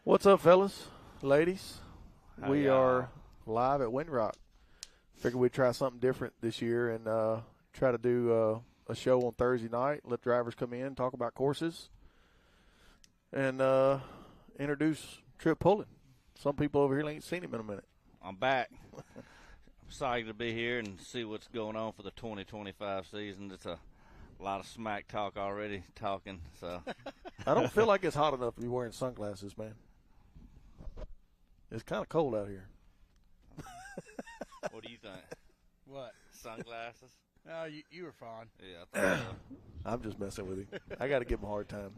What's up, fellas, ladies? How We y'all? are live at Windrock. Figured we'd try something different this year and try to do a show on Thursday night. Let drivers come in, talk about courses, and introduce Trip Pullen. Some people over here ain't seen him in a minute. I'm back. I'm excited to be here and see what's going on for the 2025 season. It's a lot of smack talk already talking. So I don't feel like it's hot enough to be wearing sunglasses, man. It's kind of cold out here. what do you think? What? Sunglasses? No, you were fine. Yeah, I thought so. I'm just messing with him. I got to give him a hard time.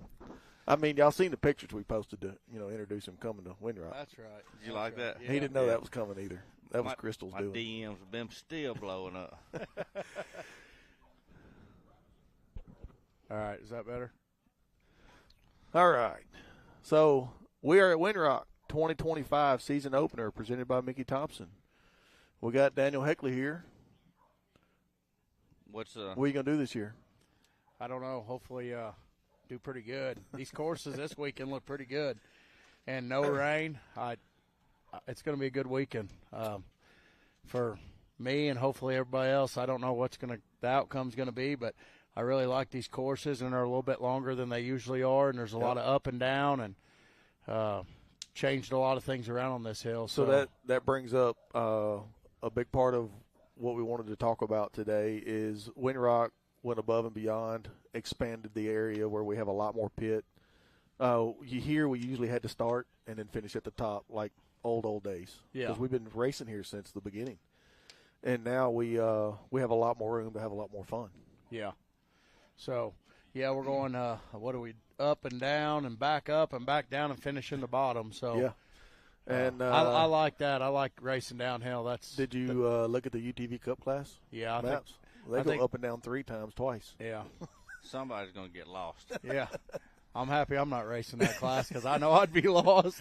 I mean, y'all seen the pictures we posted to, introduce him coming to Windrock. That's right. Did you like that? Yeah. He didn't know that was coming either. That was Crystal's my doing. DMs have been still blowing up. All right, is that better? All right. So we are at Windrock 2025 season opener presented by Mickey Thompson. We got Daniel Heckley here. What's What are you going to do this year? I don't know. Hopefully, do pretty good. These courses this weekend look pretty good, and no rain. It's going to be a good weekend for me and hopefully everybody else. I don't know what's the outcome's going to be, but I really like these courses, and they're a little bit longer than they usually are, and there's a lot of up and down, and changed a lot of things around on this hill. So that brings up a big part of what we wanted to talk about today is Windrock went above and beyond, expanded the area where we have a lot more pit. We usually had to start and then finish at the top like old days. Yeah. Because we've been racing here since the beginning. And now we have a lot more room to have a lot more fun. Yeah. So, yeah, we're going, up and down and back down and finishing the bottom. So, Yeah. And I like that. I like racing downhill. Did you look at the UTV Cup class? Yeah, maps? They go up and down twice. Yeah. Somebody's going to get lost. Yeah. I'm happy I'm not racing that class because I know I'd be lost.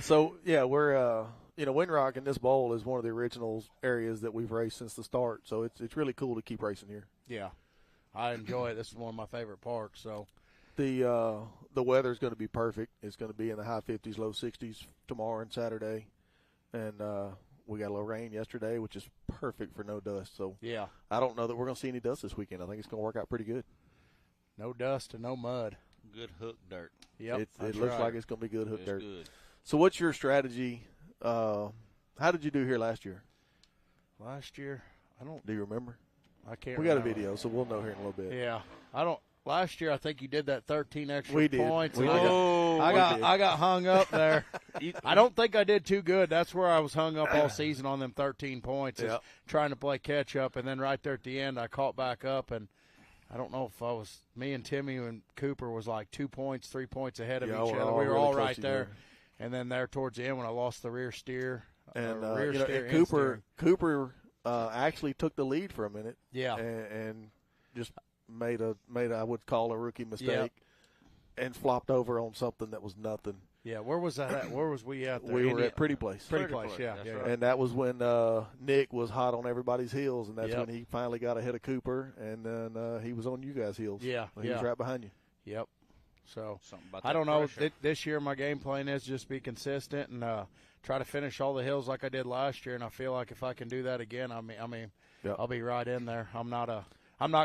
So, yeah, we're Windrock in this bowl is one of the original areas that we've raced since the start. So it's really cool to keep racing here. Yeah. I enjoy it. This is one of my favorite parks. So the weather's going to be perfect. It's going to be in the high 50s, low 60s tomorrow and Saturday. And we got a little rain yesterday, which is perfect for no dust. So yeah, I don't know that we're going to see any dust this weekend. I think it's going to work out pretty good. No dust and no mud. Good hook dirt. Yep, it looks like it's going to be good hook dirt. Good. So what's your strategy? How did you do here last year? Last year, Do you remember? I can't. We got a remember. video, so we'll know here in a little bit. Yeah, I don't. Last year, I think you did that 13 extra We did. points. We and did. I got hung up there. I don't think I did too good. That's where I was hung up all season on them 13 points, is trying to play catch up. And then right there at the end, I caught back up, and I don't know if me and Timmy and Cooper was like 2 points, 3 points ahead of each other. We were really all close right together. there. And then there towards the end when I lost the rear steer. And, steer and steering. Cooper actually took the lead for a minute. Yeah. And just made a I would call a rookie mistake and flopped over on something that was nothing. Yeah, where was that at? Where was we at there? We were at Pretty Place. Pretty Place, yeah. That's Yeah. right. And that was when Nick was hot on everybody's heels, and that's Yep. when he finally got ahead of Cooper, and then he was on you guys' heels. Yeah, He was right behind you. Yep. So Something about I that don't know. pressure. This year my game plan is just be consistent and try to finish all the hills like I did last year. And I feel like if I can do that again, I mean, Yep. I'll be right in there. I'm not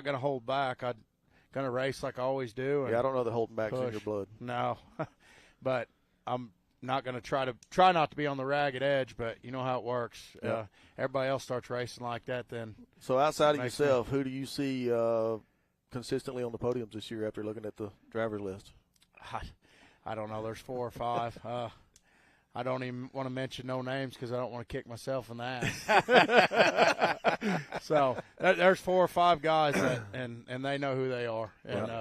going to hold back. I'm going to race like I always do. And Yeah, I don't know that holding back's in push. your blood. No, but I'm not going to try not to be on the ragged edge. But you know how it works. Yep. Everybody else starts racing like that, then. So outside of Makes yourself, who do you see consistently on the podiums this year after looking at the driver's list? I don't know. There's 4 or 5. I don't even want to mention no names because I don't want to kick myself in the ass. So there's 4 or 5 guys and they know who they are. And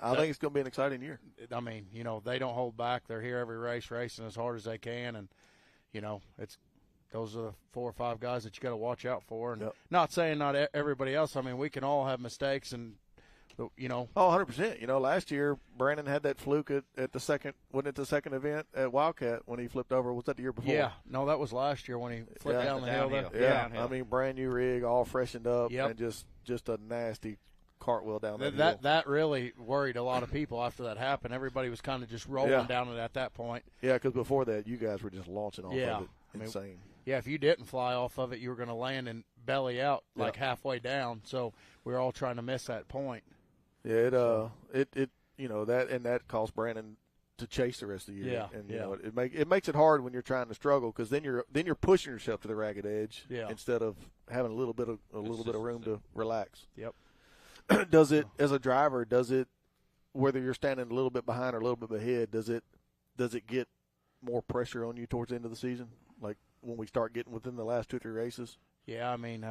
I think it's going to be an exciting year. I mean, they don't hold back. They're here every race, racing as hard as they can, and those are the 4 or 5 guys that you got to watch out for. And not saying not everybody else. I mean, we can all have mistakes and. Oh, 100%. Last year, Brandon had that fluke at the second, wasn't it the second event at Wildcat when he flipped over? Was that the year before? Yeah. No, that was last year when he flipped down the hill. Downhill. Yeah. Downhill. I mean, brand new rig, all freshened up, Yep. and just a nasty cartwheel down that hill. That really worried a lot of people after that happened. Everybody was kind of just rolling down it at that point. Yeah, because before that, you guys were just launching off of it. Insane. Yeah, if you didn't fly off of it, you were going to land and belly out like halfway down. So we were all trying to miss that point. Yeah, that caused Brandon to chase the rest of the year. Yeah, and it makes it hard when you're trying to struggle, because then you're pushing yourself to the ragged edge instead of having a little bit of room to relax. Yep. Does it, as a driver, whether you're standing a little bit behind or a little bit ahead, does it get more pressure on you towards the end of the season, like when we start getting within the last 2 or 3 races? Yeah, I mean,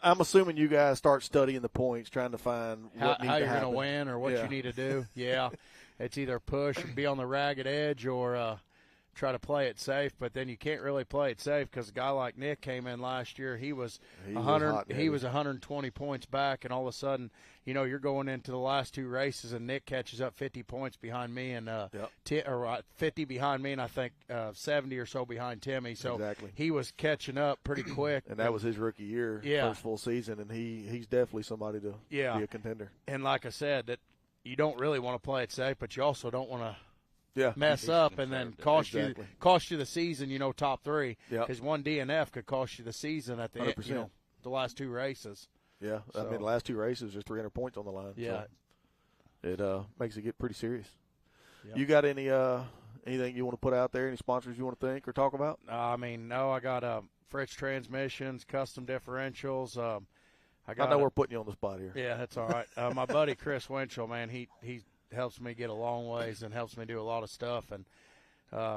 I'm assuming you guys start studying the points, trying to find how you're going to win or what you need to do. Yeah, it's either push and be on the ragged edge or try to play it safe. But then you can't really play it safe because a guy like Nick came in last year. He was 120 points back, and all of a sudden, you're going into the last 2 races, and Nick catches up 50 points behind me, and 50 behind me, and I think 70 or so behind Timmy. So he was catching up pretty quick. And that was his rookie year, first full season, and he's definitely somebody to be a contender. And like I said, that you don't really want to play it safe, but you also don't want to mess up and then cost you the season, top 3. Because one DNF could cost you the season at the end, the last 2 races. Yeah, so, I mean, the last 2 races, there's 300 points on the line. Yeah. So it makes it get pretty serious. Yep. You got anything you want to put out there, any sponsors you want to thank or talk about? I got Fritz Transmissions, Custom Differentials. I know we're putting you on the spot here. Yeah, that's all right. My buddy Chris Winchell, man, he helps me get a long ways and helps me do a lot of stuff. And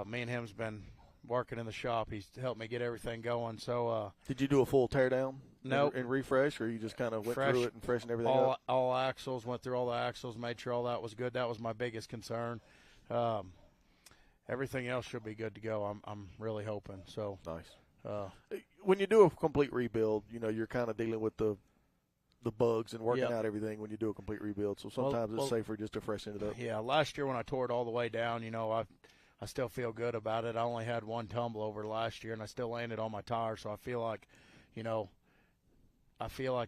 me and him's been working in the shop. He's helped me get everything going. So did you do a full teardown? Nope. And refresh, or you just kind of went through it and freshened everything up? All axles, went through all the axles, made sure all that was good. That was my biggest concern. Everything else should be good to go. I'm really hoping. So nice. When you do a complete rebuild, you're kind of dealing with the bugs and working out everything when you do a complete rebuild. So sometimes it's safer just to freshen it up. Yeah, last year when I tore it all the way down, I still feel good about it. I only had 1 tumble over last year, and I still landed on my tire. So I feel like,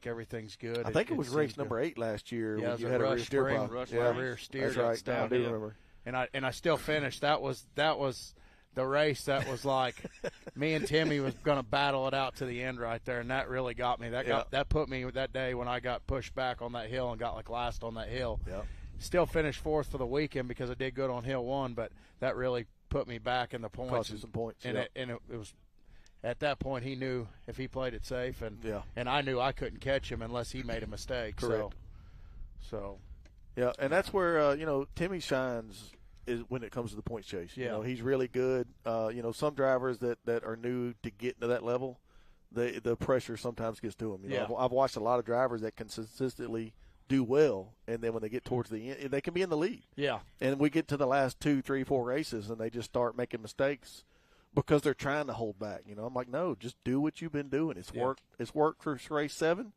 everything's good. I think it was race number 8 last year. Yeah, when you had a rear steer problem. Rear steer. That's right. I do remember. And I still finished. That was the race that was like me and Timmy was going to battle it out to the end right there, and that really got me. That put me that day when I got pushed back on that hill and got last on that hill. Yeah. Still finished 4th for the weekend because I did good on hill 1, but that really put me back in the points. Cost you some points. And it was at that point he knew if he played it safe, and I knew I couldn't catch him unless he made a mistake. Correct. So yeah, and that's where Timmy shines is when it comes to the points chase. He's really good. Some drivers that are new to getting to that level, the pressure sometimes gets to them. I've watched a lot of drivers that can consistently do well, and then when they get towards the end, they can be in the lead. Yeah. And we get to the last 2, 3, 4 races, and they just start making mistakes because they're trying to hold back. I'm like, no, just do what you've been doing. It's worked. It's worked for race 7.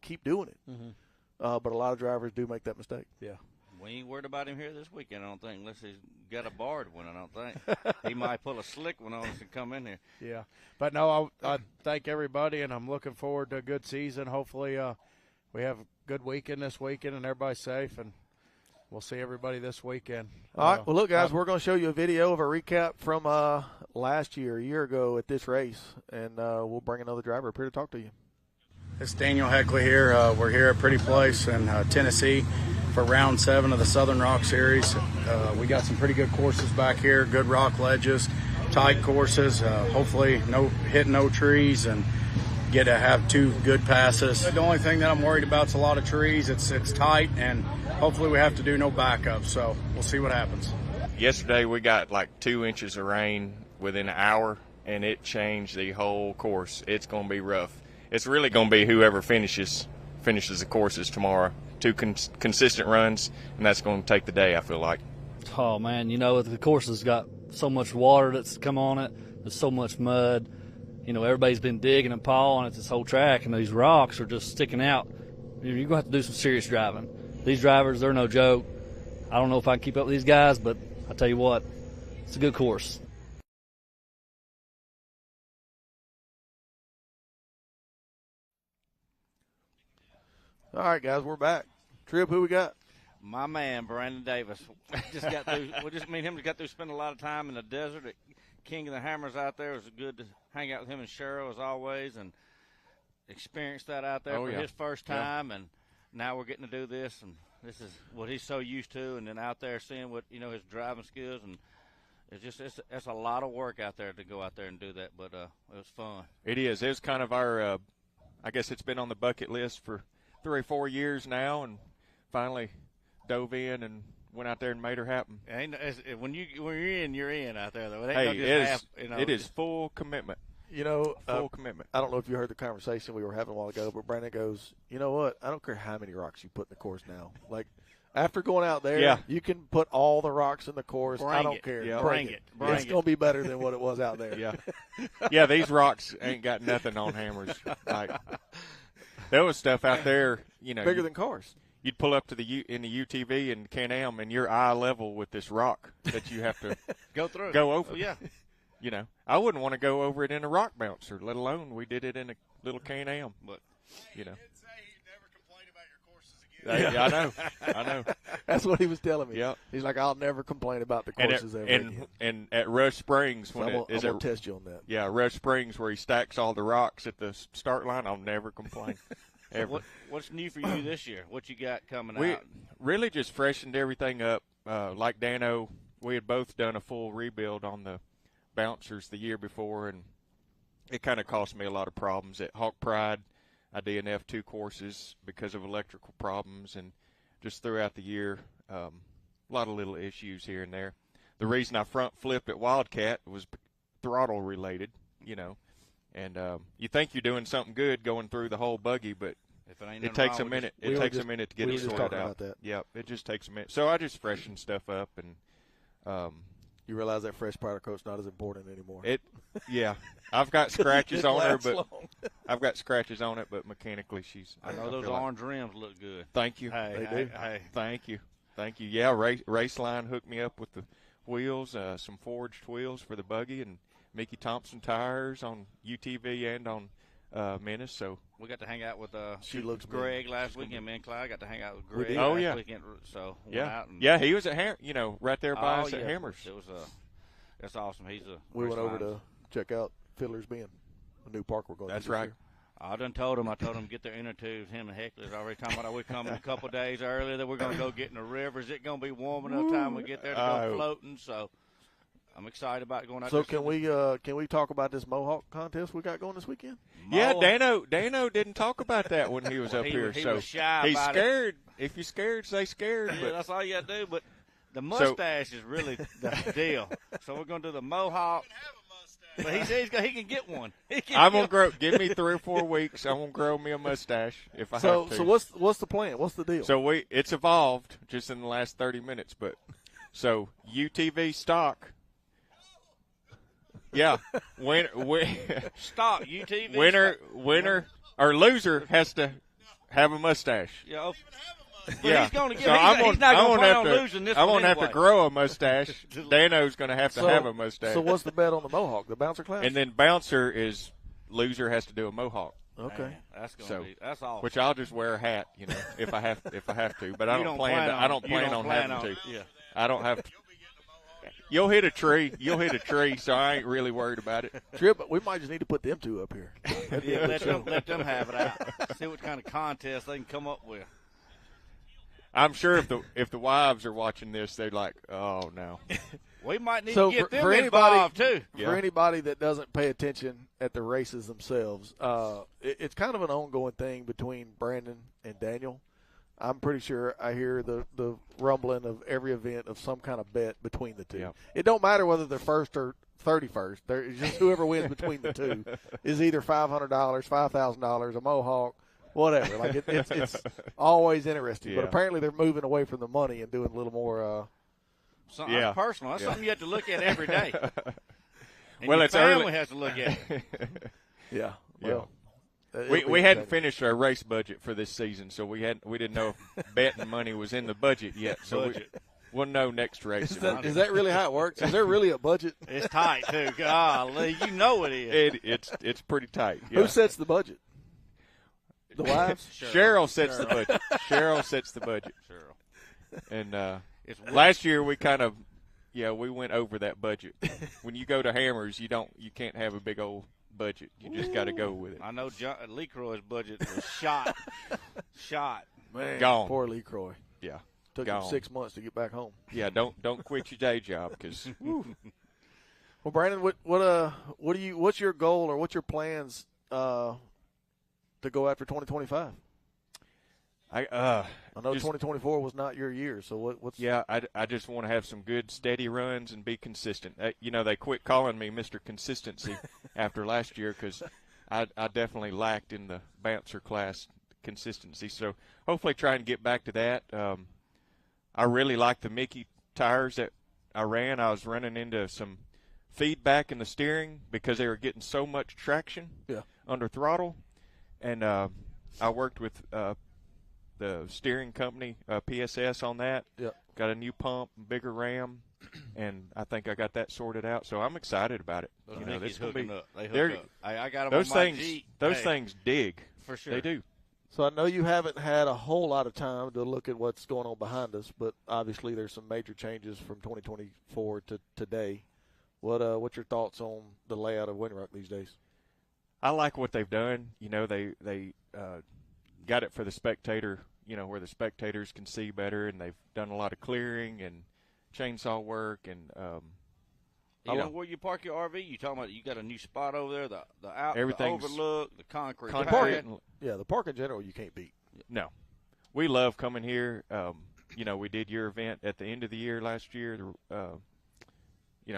Keep doing it. Mm-hmm. But a lot of drivers do make that mistake. Yeah. We ain't worried about him here this weekend, I don't think, unless he's got a barred one, I don't think. He might pull a slick one on us and come in here. Yeah. But, no, I thank everybody, and I'm looking forward to a good season. Hopefully we have a good weekend this weekend and everybody's safe, and we'll see everybody this weekend. All right. Well, look, guys, we're going to show you a video of a recap from last year, a year ago at this race, and we'll bring another driver up here to talk to you. It's Daniel Heckley here. We're here at Pretty Place in Tennessee for round 7 of the Southern Rock Series. We got some pretty good courses back here, good rock ledges, tight courses, hopefully no trees, and get to have 2 good passes. The only thing that I'm worried about is a lot of trees. It's tight, and hopefully we have to do no backup, so we'll see what happens. Yesterday we got like 2 inches of rain within an hour, and it changed the whole course. It's going to be rough. It's really going to be whoever finishes the courses tomorrow. 2 consistent runs, and that's going to take the day, I feel like. Oh, man, the course has got so much water that's come on it. There's so much mud. Everybody's been digging and pawing at this whole track, and these rocks are just sticking out. You're going to have to do some serious driving. These drivers, they're no joke. I don't know if I can keep up with these guys, but I tell you what, it's a good course. All right, guys, we're back. Trip, who we got? My man, Brandon Davis. Just got through. Me and him got through spending a lot of time in the desert. At King of the Hammers out there. It was good to hang out with him and Cheryl as always, and experience that out there for his first time. And now we're getting to do this, and this is what he's so used to. And then out there seeing what his driving skills, and it's a lot of work out there to go out there and do that. But it was fun. It is. It was kind of our. I guess it's been on the bucket list for 3 or 4 years now, and finally dove in and went out there and made her happen. When you're in out there though. It is full commitment. Full commitment. I don't know if you heard the conversation we were having a while ago, but Brandon goes, you know what? I don't care how many rocks you put in the course now. Like, after going out there, you can put all the rocks in the course. I don't care. Yeah. Bring it. It's going to be better than what it was out there. Yeah, these rocks ain't got nothing on hammers. Like, there was stuff out there, bigger than cars. You'd pull up to in the UTV and Can-Am, and you're eye level with this rock that you have to go over. Oh, yeah. I wouldn't want to go over it in a rock bouncer, let alone we did it in a little Can-Am. But, He did say he'd never complain about your courses again. I know. That's what he was telling me. Yep. He's like, I'll never complain about the courses ever again. And at Rush Springs, I'm going to test you on that. Yeah, Rush Springs, where he stacks all the rocks at the start line, I'll never complain. What's new for you this year? What you got coming we out? Really just freshened everything up. Like Dano, we had both done a full rebuild on the bouncers the year before, and it kind of cost me a lot of problems. At Hawk Pride, I DNF'd 2 courses because of electrical problems, and just throughout the year, a lot of little issues here and there. The reason I front flipped at Wildcat was throttle related, And you think you're doing something good going through the whole buggy, but it takes a minute. It takes a minute to get it sorted out. Yep, it just takes a minute. So I just freshened stuff up, and you realize that fresh powder coat's not as important anymore. I've got scratches on her, but I've got scratches on it, but mechanically I know those orange rims look good. Thank you. Hey, they do. Hey. Thank you. Yeah, Raceline hooked me up with the wheels, some forged wheels for the buggy, and Mickey Thompson tires on UTV and on Menace. So we got to hang out with Greg last weekend. Me and Clyde got to hang out with Greg last weekend. So he was at right there by us at Hammers. It was that's awesome. We went over to check out Fiddler's Bend, the new park we're going to. That's right. Year. I told him get their inner tubes. Him and Heckler's already talking about we're coming a couple of days earlier that we're going to go get in the river. Is it going to be warm enough time we get there to go floating? So I'm excited about going out there. So can we talk about this Mohawk contest we got going this weekend? Yeah, Dano didn't talk about that when he was up here. He so was shy he's about scared. If you're scared, say scared. Yeah, that's all you got to do. But the mustache is really the deal. So we're going to do the Mohawk. But he says he can get one. I'm gonna grow. Give me 3 or 4 weeks. I'm gonna grow me a mustache if I have to. So what's the plan? What's the deal? So it's evolved just in the last 30 minutes. But so UTV stock. Yeah, stock UTV. Winner or loser has to have a mustache. Yeah. Yeah, he's going to get. So he's not going to plan on losing this. I'm going to have to grow a mustache. Dano's going to have to have a mustache. So what's the bet on the Mohawk? The bouncer class? And then bouncer is loser has to do a Mohawk. Okay, man, that's awesome. Which I'll just wear a hat, if I have to. But I don't plan on having to. Yeah. I don't have to. You'll hit a tree. So I ain't really worried about it. Trip, we might just need to put them 2 up here. Yeah, let them have it out. See what kind of contest they can come up with. I'm sure if the wives are watching this, they're like, oh, no. We might need to get them involved, too. For anybody that doesn't pay attention at the races themselves, it's kind of an ongoing thing between Brandon and Daniel. I'm pretty sure I hear the rumbling of every event of some kind of bet between the 2. Yep. It don't matter whether they're first or 31st. It's just whoever wins between the 2 is either $500, $5,000, a Mohawk, whatever. Like it's always interesting. Yeah. But apparently they're moving away from the money and doing a little more something personal. That's something you have to look at every day. And well, your it's family early. has to look at it. Yeah. Well, we hadn't finished our race budget for this season, so we didn't know if betting money was in the budget yet. So we'll know next race. Is that really how it works? Is there really a budget? It's tight too. Golly, you know it is. It's pretty tight. Yeah. Who sets the budget? The wives? Cheryl sets the budget. Cheryl sets the budget. Cheryl. And It's last year we kind of, we went over that budget. When you go to Hammers, you can't have a big old budget. You just got to go with it. I know LeCroy's budget was shot. Man, Gone. poor LeCroy. Yeah. Took Gone. him 6 months to get back home. Yeah, don't quit your day job because Well, Brandon, what's your goal or what's your plans to go after 2025? I know 2024 was not your year, so what's Yeah, I just want to have some good steady runs and be consistent. They quit calling me Mr. Consistency after last year because I definitely lacked in the bouncer class consistency. So hopefully try and get back to that. I really like the Mickey tires that I ran. I was running into some feedback in the steering because they were getting so much traction under throttle. And I worked with the steering company, PSS, on that. Yep. Got a new pump, bigger ram, and I think I got that sorted out. So I'm excited about it. Those This Mickeys gonna hooking be- up. They they're- hook up. I got them Those on my things, Jeep. those Hey, things dig. for sure. They do. So I know you haven't had a whole lot of time to look at what's going on behind us, but obviously there's some major changes from 2024 to today. What's your thoughts on the layout of Windrock these days? I like what they've done. They got it for the spectator, where the spectators can see better, and they've done a lot of clearing and chainsaw work and Where you park your RV, you talking about you got a new spot over there, the Everything's overlook, the concrete concrete. pad. Yeah, the park in general you can't beat. No, we love coming here. We did your event at the end of the year last year.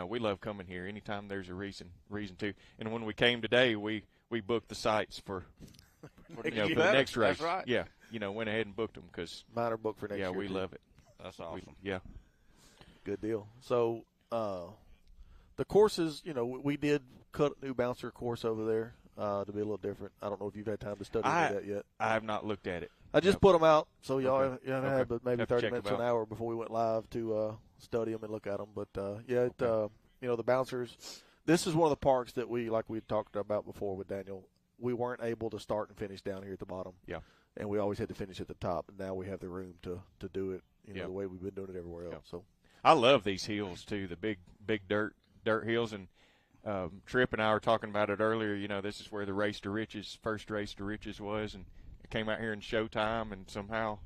We love coming here anytime there's a reason to. And when we came today, we booked the sites for for the next race. That's right. Yeah, went ahead and booked them because Minor book for next year. we too. love it. That's awesome. Good deal. So the courses, we did cut a new bouncer course over there to be a little different. I don't know if you've had time to study that yet. I have not looked at it. I just put them out, so y'all Okay. haven't Okay. had but maybe Have to 30 check minutes them to an hour before we went live to study them and look at them. But, the bouncers, this is one of the parks that we talked about before with Daniel, we weren't able to start and finish down here at the bottom. Yeah. And we always had to finish at the top, and now we have the room to do it, the way we've been doing it everywhere else. So I love these hills too, the big dirt hills. And Tripp and I were talking about it earlier. This is where the first race to riches was, and it came out here in Showtime and somehow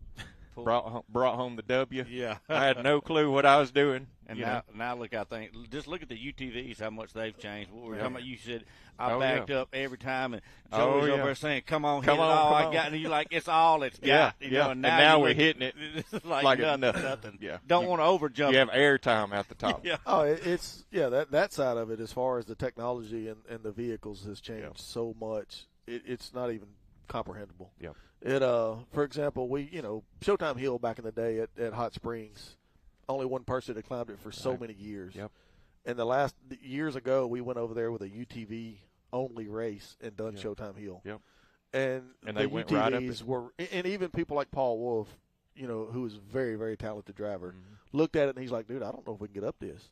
brought home the W. Yeah. I had no clue what I was doing. And now look, I think just look at the UTVs, how much they've changed. What we were talking about, you said I backed up every time, and Joe was over there saying, "Come on, hit it all I got," and you're like, "It's all it's got." And now we're hitting it it's like nothing. it's nothing. Yeah. Don't want to over jump. You have air time at the top. Yeah. Oh, it's that side of it, as far as the technology and the vehicles, has changed so much. It's not even comprehensible. Yeah. It for example, we Showtime Hill back in the day at Hot Springs, only one person had climbed it for so many years. Yep. And the last years ago, we went over there with a UTV only race and done Showtime Hill. Yep. And they the went UTVs right up it. were, and even people like Paul Wolf, who is a very, very talented driver, looked at it and he's like, "Dude, I don't know if we can get up this."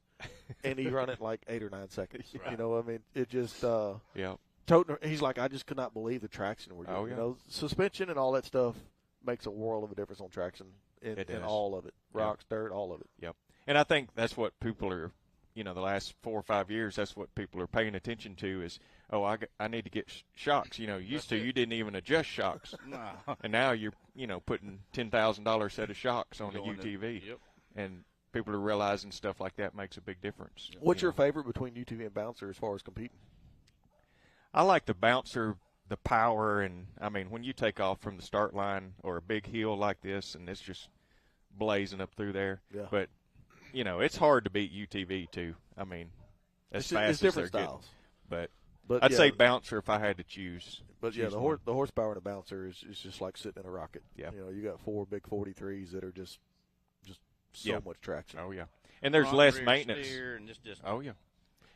And he run it in like 8 or 9 seconds. Right. It just he's like, "I just could not believe the traction we're doing." Suspension and all that stuff makes a world of a difference on traction in all of it. Rocks, dirt, all of it. Yep. And I think that's what people are, the last 4 or 5 years, that's what people are paying attention to is, I need to get shocks. You didn't even adjust shocks. No. And now you're, putting $10,000 set of shocks on a UTV. Yep. And people are realizing stuff like that makes a big difference. What's your favorite between UTV and bouncer as far as competing? I like the bouncer, the power, and, when you take off from the start line or a big hill like this and it's just blazing up through there. Yeah. But, it's hard to beat UTV, too. As fast it's different as they're styles. getting. But I'd say bouncer if I had to choose. But, the horsepower in a bouncer is just like sitting in a rocket. Yeah. You got 4 big 43s that are just so much traction. Oh, yeah. And there's less rear, maintenance. steer, and just Oh, yeah.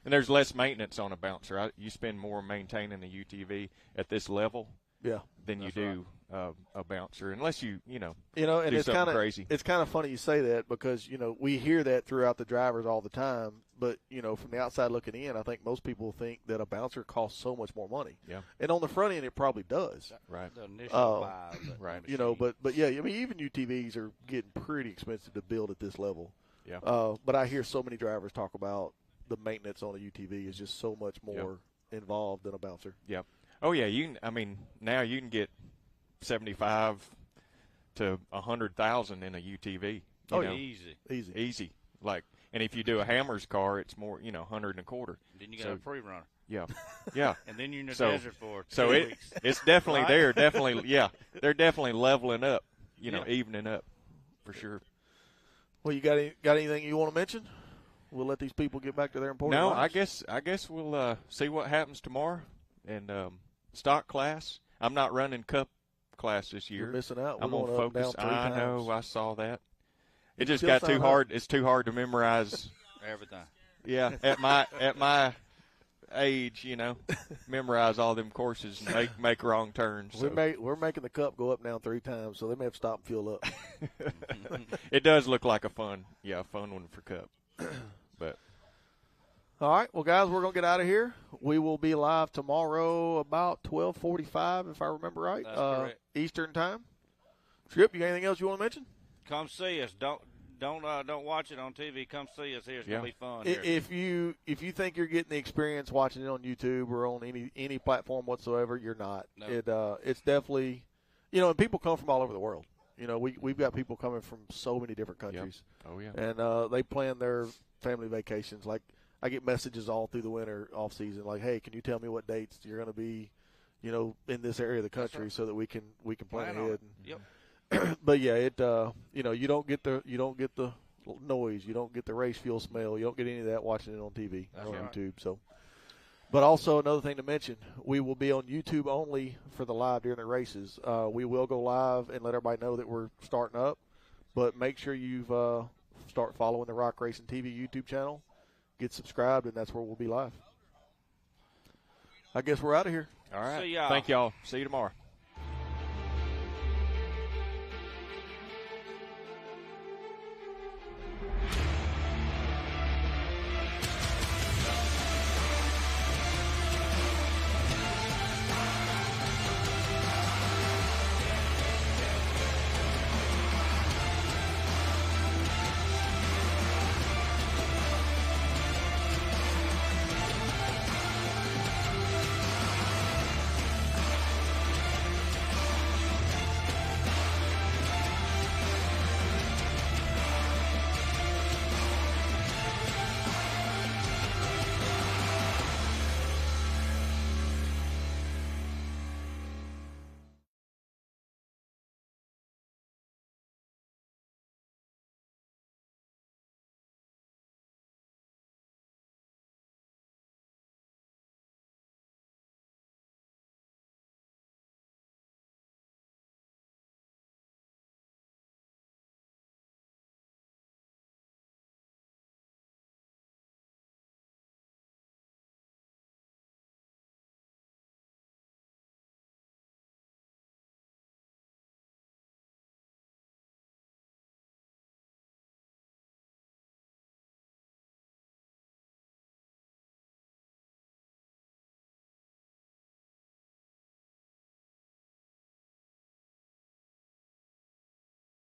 And there's less maintenance on a bouncer. You spend more maintaining the UTV at this level than you do a bouncer, unless you know and do it's something kind of crazy. It's kind of funny you say that because we hear that throughout the drivers all the time, but from the outside looking in, I think most people think that a bouncer costs so much more money. Yeah. And on the front end, it probably does. Right. The initial buy of that Right. machine. But yeah, I mean, even UTVs are getting pretty expensive to build at this level. Yeah. But I hear so many drivers talk about the maintenance on a UTV is just so much more involved than a bouncer. Yep. Oh yeah, now you can get 75 to 100,000 in a UTV. You know, easy. Like, and if you do a Hammer's car, it's more 100 and a quarter. Then you got a pre-runner. Yeah, yeah. And then you're in the desert for 2 weeks. It's definitely right? they're definitely leveling up. Evening up for sure. Well, you got anything you want to mention? We'll let these people get back to their important No, lives. I guess we'll see what happens tomorrow. And stock class, I'm not running cup class this year. You're missing out. I'm We're gonna going up and focus. down 3 times. I know. I saw that. It You just still got sign too up? hard. It's too hard to memorize. Everything. Yeah, at my age, memorize all them courses and make wrong turns. So. We're making the cup go up and down 3 times, so they may have to stop and fuel up. It does look like a fun one for cup. But All right, well, guys, we're going to get out of here. We will be live tomorrow about 12:45, if I remember right. That's correct. Eastern time. Trip, you got anything else you want to mention? Come see us. Don't watch it on TV. Come see us here. It's gonna be fun. Here. If you think you're getting the experience watching it on YouTube or on any platform whatsoever, you're not. No. It's definitely, and people come from all over the world. We've got people coming from so many different countries. Yep. Oh yeah. And they plan their family vacations. Like I get messages all through the winter off season, like, "Hey, can you tell me what dates you're going to be, in this area of the country, right. so that we can plan on ahead." it. Yep. But yeah, you don't get the noise, you don't get the race fuel smell, you don't get any of that watching it on TV or on right. YouTube. So, but also another thing to mention, we will be on YouTube only for the live during the races. We will go live and let everybody know that we're starting up, but make sure you've start following the Rock Racing TV YouTube channel, get subscribed, and that's where we'll be live. I guess we're out of here. All right. See y'all. Thank y'all. See you tomorrow.